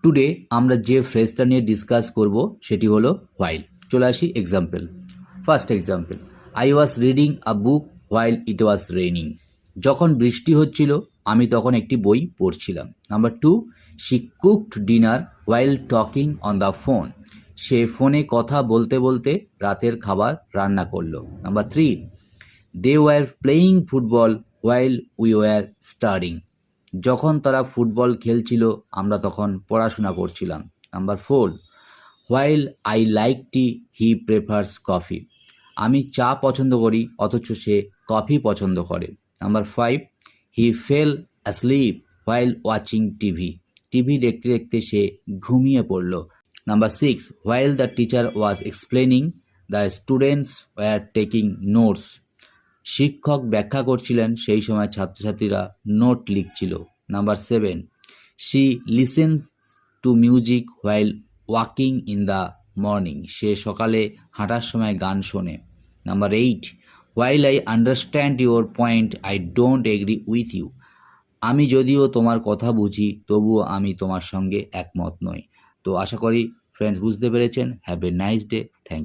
Today আমরা যে ফ্রেজটা নিয়ে ডিসকাস করব সেটি হলো হোয়াইল। চলে আসি example. First example, I was reading a book while it was raining. যখন বৃষ্টি হচ্ছিল আমি তখন একটি বই পড়ছিলাম। Number 2, she cooked dinner while talking on the phone. সে ফোনে কথা বলতে বলতে রাতের খাবার রান্না করলো। Number 3, they were playing football while we were studying. যখন তারা ফুটবল খেলছিল আমরা তখন পড়াশোনা করছিলাম। Number 4, while I like tea he prefers coffee. আমি চা পছন্দ করি অথচ সে কফি পছন্দ করে। Number 5, he fell asleep while watching TV. TV দেখতে দেখতে সে ঘুমিয়ে পড়ল। Number 6, while the teacher was explaining the students were taking notes. শিক্ষক ব্যাখ্যা করছিলেন সেই সময় ছাত্রছাত্রীরা নোট লিখছিল। Number 7, she listens to music while walking in the morning. সে সকালে হাঁটার সময় গান শোনে। Number 8, while I understand your point I don't agree with you. আমি যদিও তোমার কথা বুঝি তবুও আমি তোমার সঙ্গে একমত নই। তো আশা করি ফ্রেন্ডস বুঝতে পেরেছেন। Have a nice day. Thank you.